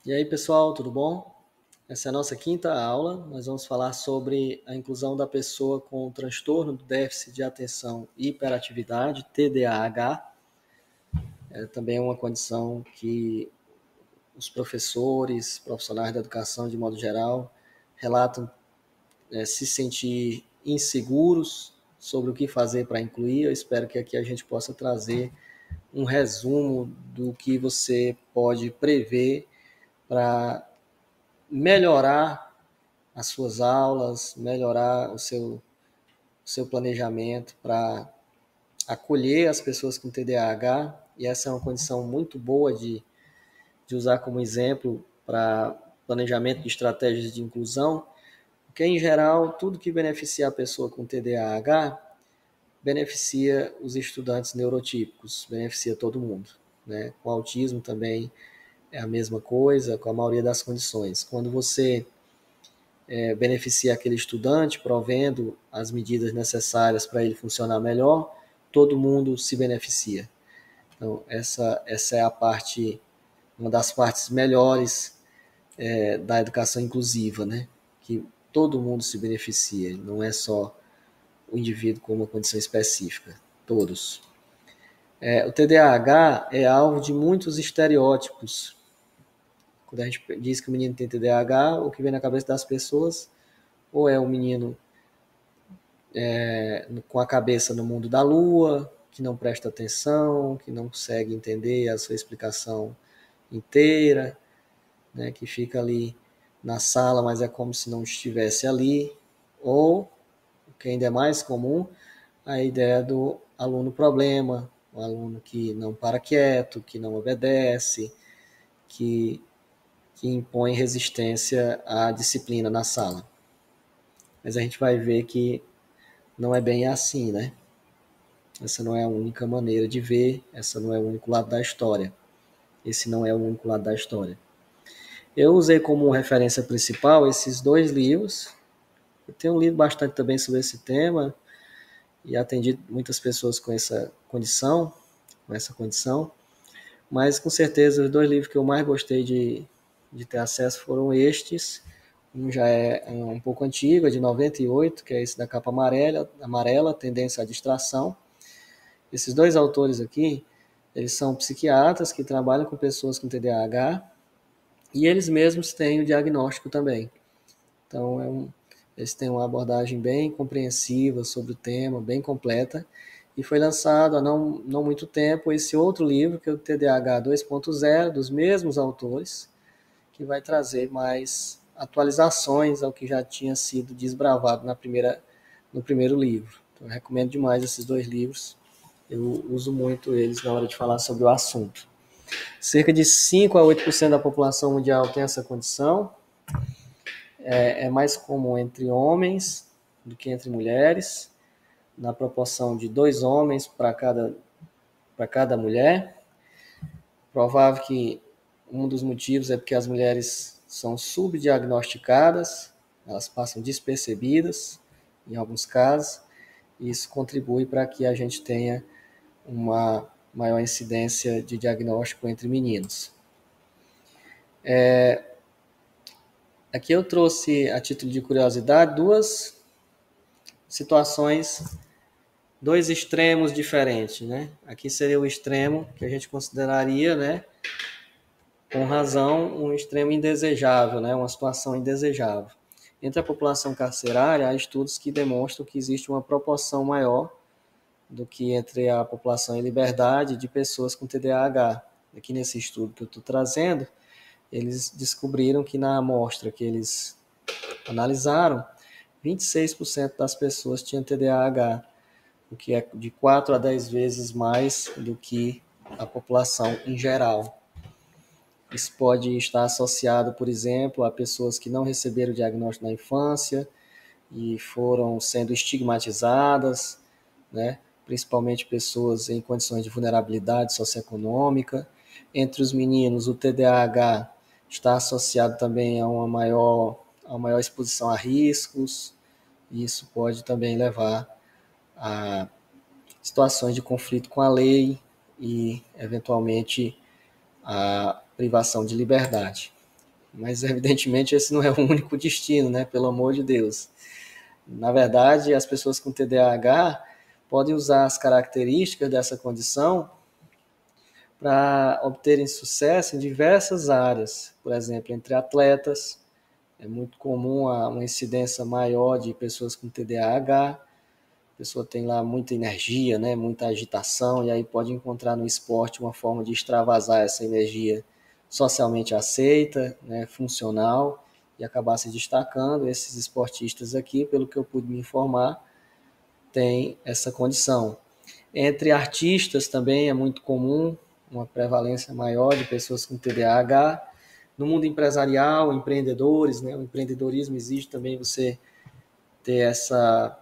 E aí, pessoal, tudo bom? Essa é a nossa quinta aula. Nós vamos falar sobre a inclusão da pessoa com transtorno do déficit de atenção e hiperatividade, TDAH. É também uma condição que os professores, profissionais da educação de modo geral, relatam se sentir inseguros sobre o que fazer para incluir. Eu espero que aqui a gente possa trazer um resumo do que você pode prever para melhorar as suas aulas, melhorar o seu planejamento para acolher as pessoas com TDAH, e essa é uma condição muito boa de usar como exemplo para planejamento de estratégias de inclusão, porque, em geral, tudo que beneficia a pessoa com TDAH beneficia os estudantes neurotípicos, beneficia todo mundo. Né? Com autismo também é a mesma coisa, com a maioria das condições. Quando você beneficia aquele estudante, provendo as medidas necessárias para ele funcionar melhor, todo mundo se beneficia. Então, essa é a parte, uma das partes melhores da educação inclusiva, né? Que todo mundo se beneficia, não é só o indivíduo com uma condição específica, todos. O TDAH é alvo de muitos estereótipos. Quando a gente diz que o menino tem TDAH, o que vem na cabeça das pessoas ou é um menino com a cabeça no mundo da lua, que não presta atenção, que não consegue entender a sua explicação inteira, né, que fica ali na sala, mas é como se não estivesse ali, ou, o que ainda é mais comum, a ideia do aluno problema, o aluno que não para quieto, que não obedece, que, que impõe resistência à disciplina na sala. Mas a gente vai ver que não é bem assim, né? Essa não é a única maneira de ver, essa não é o único lado da história. Esse não é o único lado da história. Eu usei como referência principal esses dois livros. Eu tenho lido bastante também sobre esse tema e atendi muitas pessoas com essa condição, mas com certeza os dois livros que eu mais gostei de ter acesso foram estes. Um já é um pouco antigo, é de 98, que é esse da capa amarela, Tendência à Distração. Esses dois autores aqui, eles são psiquiatras que trabalham com pessoas com TDAH e eles mesmos têm o diagnóstico também. Então, eles têm uma abordagem bem compreensiva sobre o tema, bem completa. E foi lançado há não muito tempo esse outro livro, que é o TDAH 2.0, dos mesmos autores, que vai trazer mais atualizações ao que já tinha sido desbravado no primeiro livro. Então, eu recomendo demais esses dois livros. Eu uso muito eles na hora de falar sobre o assunto. Cerca de 5 a 8% da população mundial tem essa condição. É mais comum entre homens do que entre mulheres, na proporção de 2 homens para cada mulher. Provável que um dos motivos é porque as mulheres são subdiagnosticadas, elas passam despercebidas em alguns casos, e isso contribui para que a gente tenha uma maior incidência de diagnóstico entre meninos. Aqui eu trouxe, a título de curiosidade, duas situações, dois extremos diferentes, né? Aqui seria o extremo que a gente consideraria, né, com razão, um extremo indesejável, né, uma situação indesejável. Entre a população carcerária, há estudos que demonstram que existe uma proporção maior do que entre a população em liberdade de pessoas com TDAH. Aqui nesse estudo que eu estou trazendo, eles descobriram que na amostra que eles analisaram, 26% das pessoas tinham TDAH, o que é de 4 a 10 vezes mais do que a população em geral. Isso pode estar associado, por exemplo, a pessoas que não receberam o diagnóstico na infância e foram sendo estigmatizadas, né? Principalmente pessoas em condições de vulnerabilidade socioeconômica. Entre os meninos, o TDAH está associado também a uma maior exposição a riscos, e isso pode também levar a situações de conflito com a lei e, eventualmente, a privação de liberdade. Mas evidentemente esse não é o único destino, né? Pelo amor de Deus. Na verdade, as pessoas com TDAH podem usar as características dessa condição para obterem sucesso em diversas áreas. Por exemplo, entre atletas, é muito comum uma incidência maior de pessoas com TDAH. A pessoa tem lá muita energia, né, muita agitação, e aí pode encontrar no esporte uma forma de extravasar essa energia socialmente aceita, né, funcional, e acabar se destacando. Esses esportistas aqui, pelo que eu pude me informar, têm essa condição. Entre artistas também é muito comum uma prevalência maior de pessoas com TDAH. No mundo empresarial, empreendedores, né, o empreendedorismo exige também você ter essa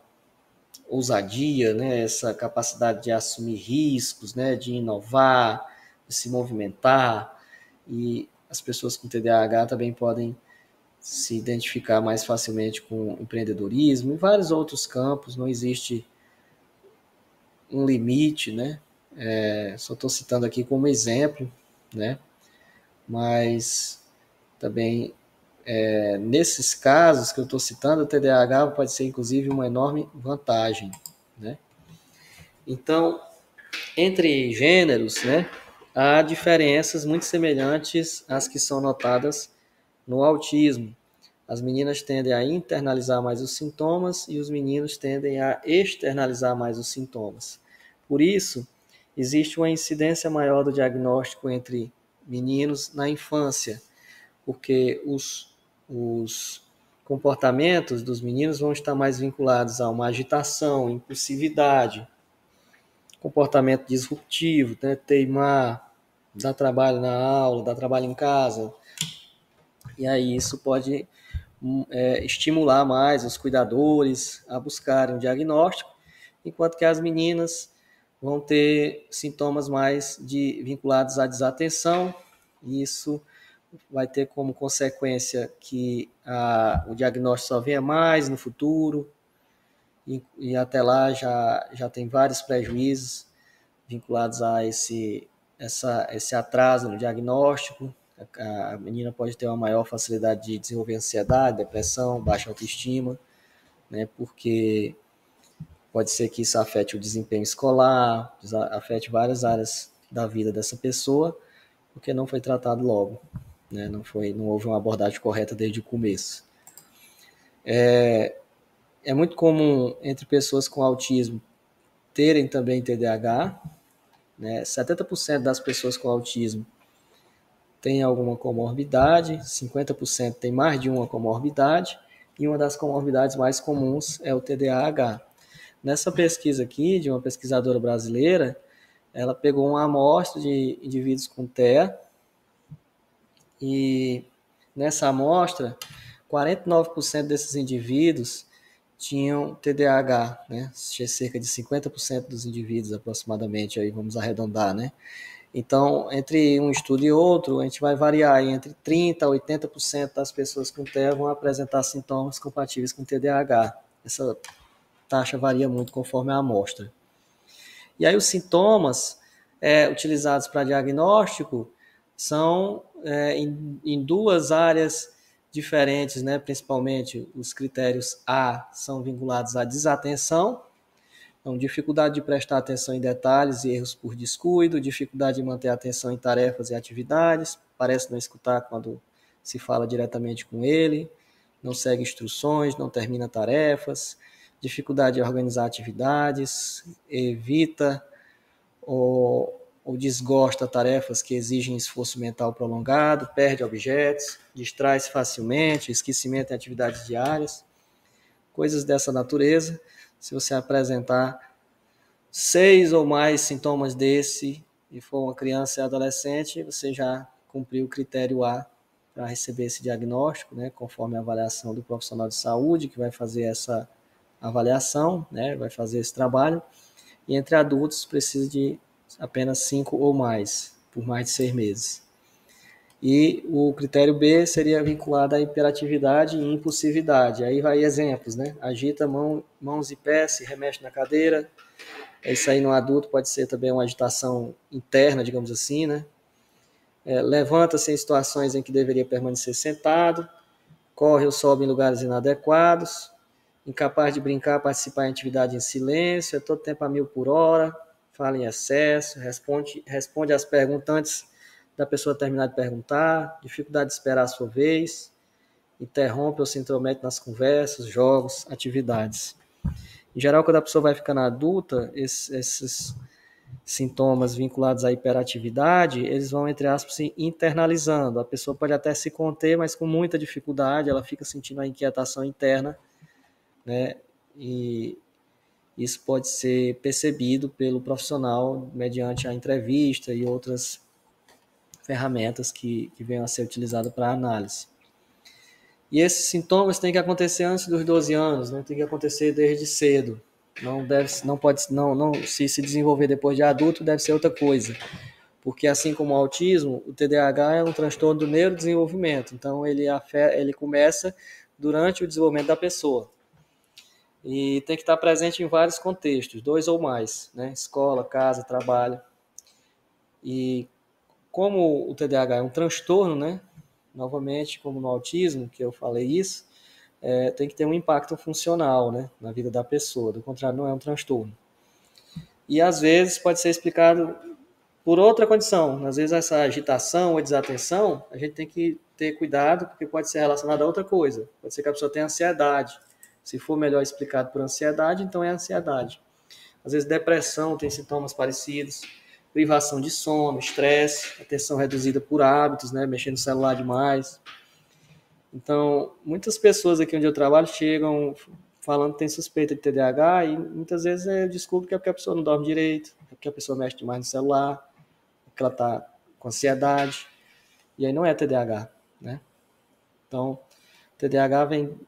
ousadia, né, essa capacidade de assumir riscos, né, de inovar, de se movimentar, e as pessoas com TDAH também podem se identificar mais facilmente com empreendedorismo. Em vários outros campos não existe um limite, né? Só estou citando aqui como exemplo, né? Mas também nesses casos que eu estou citando, o TDAH pode ser inclusive uma enorme vantagem, né? Então, entre gêneros, né, há diferenças muito semelhantes às que são notadas no autismo. As meninas tendem a internalizar mais os sintomas e os meninos tendem a externalizar mais os sintomas. Por isso, existe uma incidência maior do diagnóstico entre meninos na infância, porque os comportamentos dos meninos vão estar mais vinculados a uma agitação, impulsividade, comportamento disruptivo, né? Teimar, dar trabalho na aula, dar trabalho em casa. E aí isso pode estimular mais os cuidadores a buscarem um diagnóstico, enquanto que as meninas vão ter sintomas mais vinculados à desatenção, e isso vai ter como consequência que o diagnóstico só venha mais no futuro, e até lá já tem vários prejuízos vinculados a esse atraso no diagnóstico. A menina pode ter uma maior facilidade de desenvolver ansiedade, depressão, baixa autoestima, né, porque pode ser que isso afete o desempenho escolar, afete várias áreas da vida dessa pessoa, porque não foi tratado logo, né, não houve uma abordagem correta desde o começo. É muito comum entre pessoas com autismo terem também TDAH, né, 70% das pessoas com autismo tem alguma comorbidade, 50% tem mais de uma comorbidade, e uma das comorbidades mais comuns é o TDAH. Nessa pesquisa aqui, de uma pesquisadora brasileira, ela pegou uma amostra de indivíduos com TEA, e nessa amostra, 49% desses indivíduos tinham TDAH, né? Cerca de 50% dos indivíduos aproximadamente, aí vamos arredondar, né? Então, entre um estudo e outro, a gente vai variar entre 30% a 80% das pessoas com TEA vão apresentar sintomas compatíveis com TDAH. Essa taxa varia muito conforme a amostra. E aí os sintomas utilizados para diagnóstico são em duas áreas diferentes, né? Principalmente os critérios A são vinculados à desatenção, então, dificuldade de prestar atenção em detalhes e erros por descuido, dificuldade de manter a atenção em tarefas e atividades, parece não escutar quando se fala diretamente com ele, não segue instruções, não termina tarefas, dificuldade de organizar atividades, evita ou desgosta tarefas que exigem esforço mental prolongado, perde objetos, distrai-se facilmente, esquecimento em atividades diárias, coisas dessa natureza. Se você apresentar 6 ou mais sintomas desse e for uma criança e adolescente, você já cumpriu o critério A para receber esse diagnóstico, né, conforme a avaliação do profissional de saúde que vai fazer essa avaliação, né, vai fazer esse trabalho. E entre adultos precisa de apenas 5 ou mais, por mais de 6 meses. E o critério B seria vinculado à hiperatividade e impulsividade. Aí vai exemplos, né? Agita mãos e pés, se remexe na cadeira. Isso aí no adulto pode ser também uma agitação interna, digamos assim, né? levanta-se em situações em que deveria permanecer sentado, corre ou sobe em lugares inadequados, incapaz de brincar, participar em atividade em silêncio, é todo tempo a 1000 por hora, fala em excesso, responde às perguntas antes da pessoa terminar de perguntar, dificuldade de esperar a sua vez, interrompe ou se intromete nas conversas, jogos, atividades. Em geral, quando a pessoa vai ficando adulta, esses sintomas vinculados à hiperatividade, eles vão, entre aspas, se internalizando. A pessoa pode até se conter, mas com muita dificuldade, ela fica sentindo a inquietação interna, né? E isso pode ser percebido pelo profissional mediante a entrevista e outras ferramentas que venham a ser utilizadas para análise. E esses sintomas têm que acontecer antes dos 12 anos, né? Tem que acontecer desde cedo. Não se desenvolver depois de adulto, deve ser outra coisa. Porque assim como o autismo, o TDAH é um transtorno do neurodesenvolvimento. Então ele começa durante o desenvolvimento da pessoa. E tem que estar presente em vários contextos, 2 ou mais, né? Escola, casa, trabalho. E como o TDAH é um transtorno, né? Novamente, como no autismo, que eu falei isso, tem que ter um impacto funcional, né, na vida da pessoa. Do contrário, não é um transtorno. E às vezes pode ser explicado por outra condição. Às vezes essa agitação ou desatenção, a gente tem que ter cuidado, porque pode ser relacionado a outra coisa. Pode ser que a pessoa tenha ansiedade. Se for melhor explicado por ansiedade, então é ansiedade. Às vezes depressão tem sintomas parecidos, privação de sono, estresse, atenção reduzida por hábitos, né, mexendo no celular demais. Então, muitas pessoas aqui onde eu trabalho chegam falando que tem suspeita de TDAH e muitas vezes desculpa que é porque a pessoa não dorme direito, é porque a pessoa mexe demais no celular, que ela está com ansiedade, e aí não é TDAH, né? Então, TDAH vem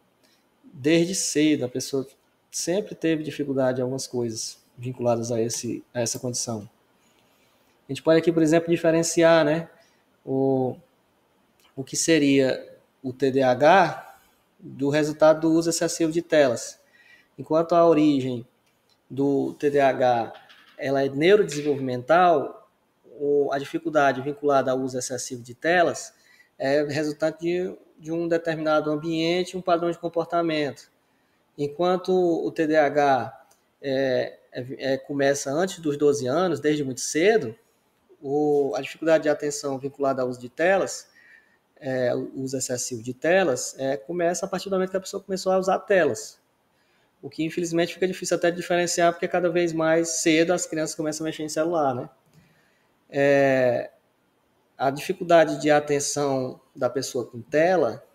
desde cedo, a pessoa sempre teve dificuldade em algumas coisas vinculadas a essa condição. A gente pode aqui, por exemplo, diferenciar, né, o que seria o TDAH do resultado do uso excessivo de telas. Enquanto a origem do TDAH ela é neurodesenvolvimental, a dificuldade vinculada ao uso excessivo de telas é resultado de um determinado ambiente, um padrão de comportamento. Enquanto o TDAH começa antes dos 12 anos, desde muito cedo, a dificuldade de atenção vinculada ao uso de telas, o uso excessivo de telas, começa a partir do momento que a pessoa começou a usar telas. O que, infelizmente, fica difícil até de diferenciar, porque cada vez mais cedo as crianças começam a mexer em celular, né? A dificuldade de atenção da pessoa com tela,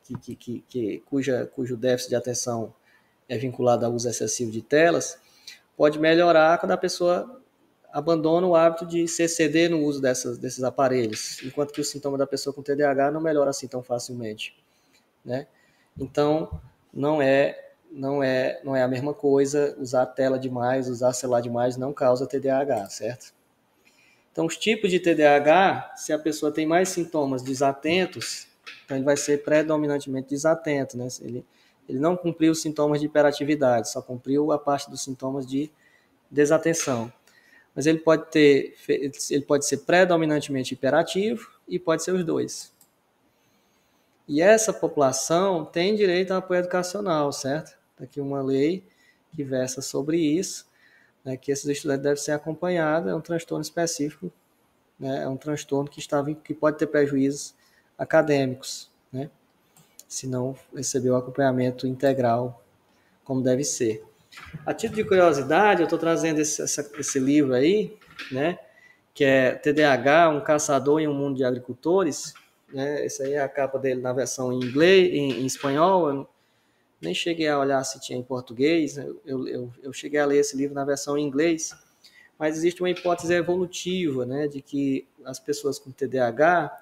cujo déficit de atenção é vinculado ao uso excessivo de telas, pode melhorar quando a pessoa abandona o hábito de se exceder no uso desses aparelhos, enquanto que o sintoma da pessoa com TDAH não melhora assim tão facilmente, né? Então, não é a mesma coisa usar a tela demais, usar celular demais não causa TDAH, certo? Então, os tipos de TDAH, se a pessoa tem mais sintomas desatentos, então ele vai ser predominantemente desatento, né? Ele não cumpriu os sintomas de hiperatividade, só cumpriu a parte dos sintomas de desatenção. Mas ele pode ser predominantemente hiperativo e pode ser os dois. E essa população tem direito ao apoio educacional, certo? Aqui uma lei que versa sobre isso, né, que esses estudantes devem ser acompanhados, é um transtorno específico, né, é um transtorno que pode ter prejuízos acadêmicos, né, se não receber o acompanhamento integral como deve ser. A título de curiosidade, eu estou trazendo esse livro aí, né, que é TDAH, um caçador em um mundo de agricultores, né, essa aí é a capa dele na versão em inglês, em espanhol, eu nem cheguei a olhar se tinha em português, eu cheguei a ler esse livro na versão em inglês, mas existe uma hipótese evolutiva, né, de que as pessoas com TDAH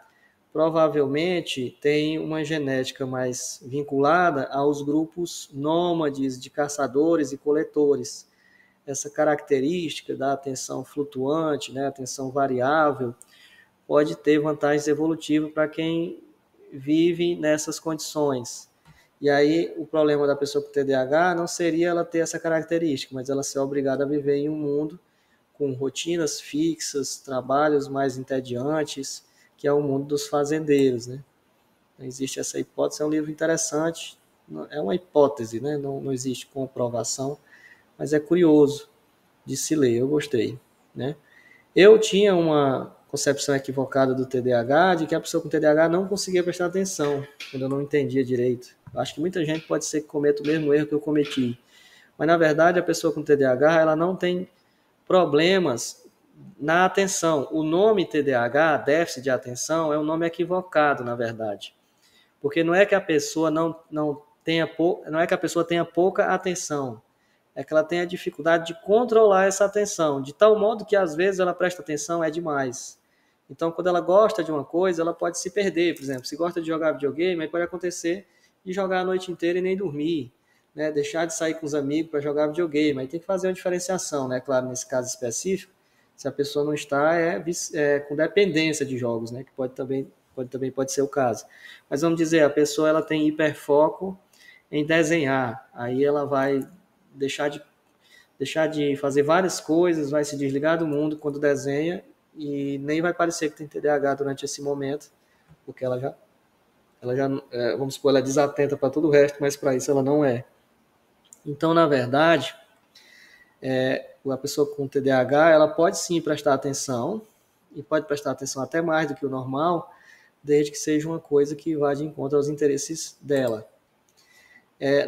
provavelmente têm uma genética mais vinculada aos grupos nômades de caçadores e coletores. Essa característica da atenção flutuante, né, atenção variável, pode ter vantagens evolutivas para quem vive nessas condições. E aí o problema da pessoa com TDAH não seria ela ter essa característica, mas ela ser obrigada a viver em um mundo com rotinas fixas, trabalhos mais entediantes, que é o mundo dos fazendeiros, né? Existe essa hipótese, é um livro interessante, é uma hipótese, né? Não existe comprovação, mas é curioso de se ler, eu gostei, né? Eu tinha uma concepção equivocada do TDAH, de que a pessoa com TDAH não conseguia prestar atenção, quando eu não entendia direito. Eu acho que muita gente pode ser que cometa o mesmo erro que eu cometi, mas na verdade a pessoa com TDAH, ela não tem problemas na atenção. O nome TDAH, déficit de atenção, é um nome equivocado, na verdade. Porque não é que a pessoa não é que a pessoa tenha pouca atenção, é que ela tem a dificuldade de controlar essa atenção, de tal modo que às vezes ela presta atenção demais. Então, quando ela gosta de uma coisa, ela pode se perder. Por exemplo, se gosta de jogar videogame, aí pode acontecer de jogar a noite inteira e nem dormir, né? Deixar de sair com os amigos para jogar videogame. Aí tem que fazer uma diferenciação, né? Claro, nesse caso específico, se a pessoa não está com dependência de jogos, né? Que pode ser o caso. Mas vamos dizer, a pessoa ela tem hiperfoco em desenhar, aí ela vai deixar de fazer várias coisas, vai se desligar do mundo quando desenha e nem vai parecer que tem TDAH durante esse momento, porque ela já vamos supor, ela é desatenta para todo o resto, mas para isso ela não é. Então, na verdade, a pessoa com TDAH, ela pode sim prestar atenção, e pode prestar atenção até mais do que o normal, desde que seja uma coisa que vá de encontro aos interesses dela.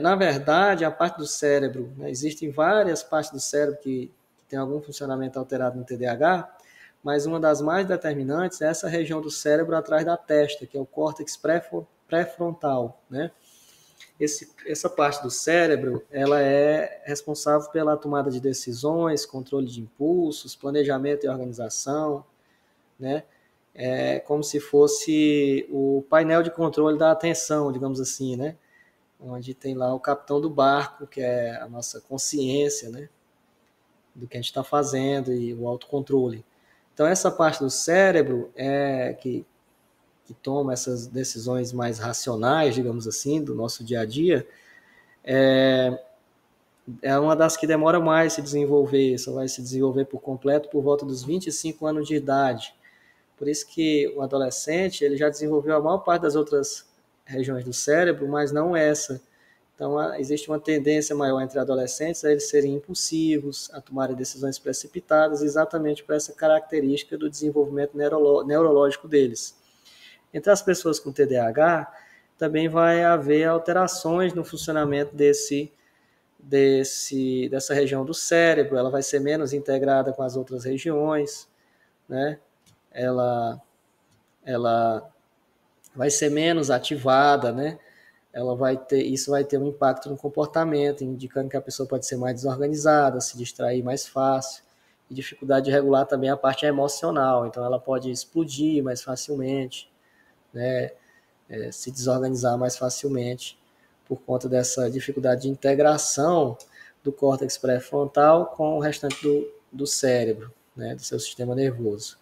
Na verdade, a parte do cérebro, né, existem várias partes do cérebro que tem algum funcionamento alterado no TDAH, mas uma das mais determinantes é essa região do cérebro atrás da testa, que é o córtex pré-frontal, né? Essa parte do cérebro, ela é responsável pela tomada de decisões, controle de impulsos, planejamento e organização, né? É como se fosse o painel de controle da atenção, digamos assim, né? Onde tem lá o capitão do barco, que é a nossa consciência, né? Do que a gente está fazendo e o autocontrole. Então, essa parte do cérebro que toma essas decisões mais racionais, digamos assim, do nosso dia a dia, é uma das que demora mais a se desenvolver, só vai se desenvolver por completo por volta dos 25 anos de idade. Por isso que o adolescente ele já desenvolveu a maior parte das outras regiões do cérebro, mas não essa. Então, existe uma tendência maior entre adolescentes a eles serem impulsivos, a tomarem decisões precipitadas, exatamente por essa característica do desenvolvimento neurológico deles. Entre as pessoas com TDAH, também vai haver alterações no funcionamento dessa região do cérebro, ela vai ser menos integrada com as outras regiões, né? Ela vai ser menos ativada, né? Isso vai ter um impacto no comportamento, indicando que a pessoa pode ser mais desorganizada, se distrair mais fácil, e dificuldade de regular também a parte emocional, então ela pode explodir mais facilmente, né? Se desorganizar mais facilmente, por conta dessa dificuldade de integração do córtex pré-frontal com o restante do cérebro, né? Do seu sistema nervoso.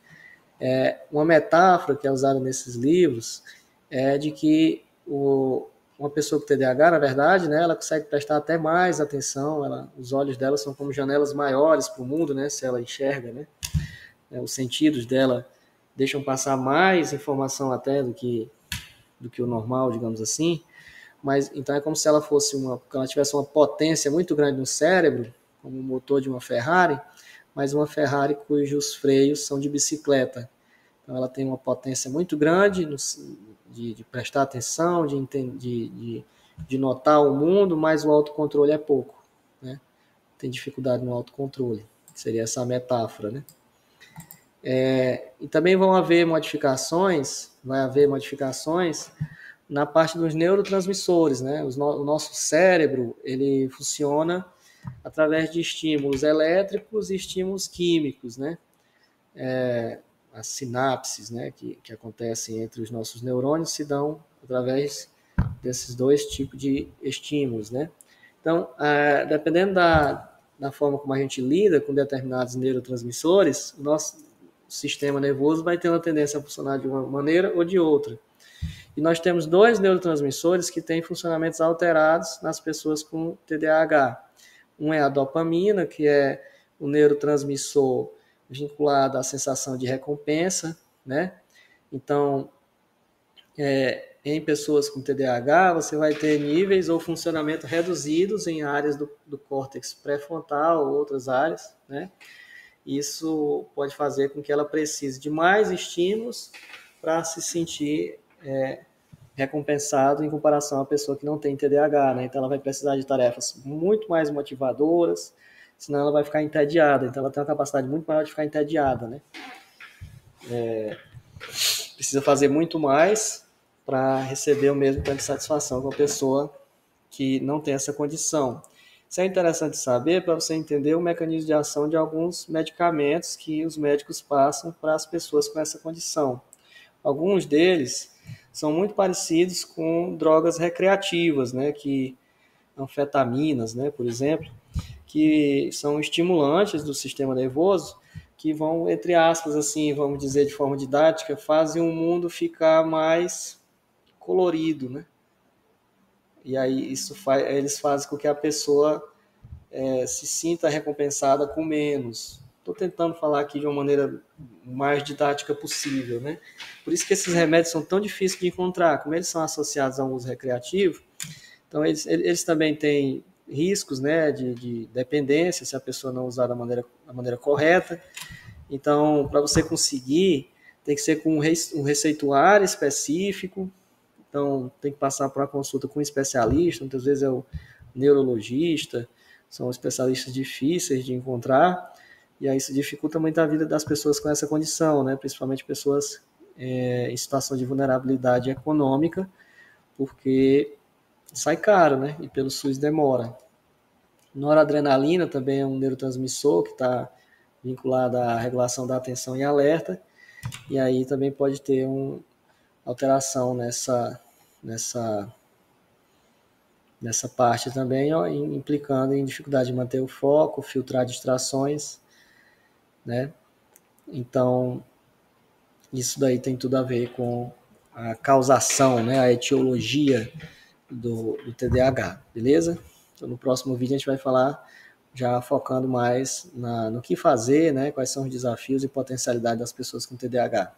Uma metáfora que é usada nesses livros é de que uma pessoa com TDAH, na verdade, né, ela consegue prestar até mais atenção, os olhos dela são como janelas maiores para o mundo, né, se ela enxerga, né, os sentidos dela deixam passar mais informação até do que o normal, digamos assim, mas então é como se ela tivesse uma potência muito grande no cérebro, como o motor de uma Ferrari, mas uma Ferrari cujos freios são de bicicleta. Então ela tem uma potência muito grande de prestar atenção, de notar o mundo, mas o autocontrole é pouco, né? Tem dificuldade no autocontrole. Seria essa metáfora, né? E também vai haver modificações na parte dos neurotransmissores, né? O nosso cérebro, ele funciona através de estímulos elétricos e estímulos químicos, né? As sinapses, né, que acontecem entre os nossos neurônios se dão através desses dois tipos de estímulos, né? Então, dependendo da forma como a gente lida com determinados neurotransmissores, o nosso sistema nervoso vai ter uma tendência a funcionar de uma maneira ou de outra. E nós temos dois neurotransmissores que têm funcionamentos alterados nas pessoas com TDAH. Um é a dopamina, que é o neurotransmissor vinculado à sensação de recompensa, né? Então, em pessoas com TDAH, você vai ter níveis ou funcionamento reduzidos em áreas do córtex pré-frontal ou outras áreas, né? Isso pode fazer com que ela precise de mais estímulos para se sentir recompensado em comparação à pessoa que não tem TDAH, né? Então ela vai precisar de tarefas muito mais motivadoras, senão ela vai ficar entediada. Então ela tem uma capacidade muito maior de ficar entediada, né? Precisa fazer muito mais para receber o mesmo tanto de satisfação com a pessoa que não tem essa condição. Isso é interessante saber para você entender o mecanismo de ação de alguns medicamentos que os médicos passam para as pessoas com essa condição. Alguns deles são muito parecidos com drogas recreativas, né, que anfetaminas, né, por exemplo, que são estimulantes do sistema nervoso que vão, entre aspas, assim, vamos dizer de forma didática, fazem o mundo ficar mais colorido, né? E aí eles fazem com que a pessoa se sinta recompensada com menos. Estou tentando falar aqui de uma maneira mais didática possível, né? Por isso que esses remédios são tão difíceis de encontrar, como eles são associados a um uso recreativo, então eles também têm riscos, né, de dependência, se a pessoa não usar da maneira correta. Então, para você conseguir, tem que ser com um receituário específico, então tem que passar por uma consulta com um especialista, muitas vezes é o neurologista, são especialistas difíceis de encontrar, e aí isso dificulta muito a vida das pessoas com essa condição, né? Principalmente pessoas em situação de vulnerabilidade econômica, porque sai caro, né? E pelo SUS demora. Noradrenalina também é um neurotransmissor que está vinculado à regulação da atenção e alerta, e aí também pode ter uma alteração nessa parte também, ó, implicando em dificuldade de manter o foco, filtrar distrações, né? Então, isso daí tem tudo a ver com a causação, né? A etiologia do TDAH, beleza? Então, no próximo vídeo a gente vai falar já focando mais no que fazer, né? Quais são os desafios e potencialidade das pessoas com TDAH.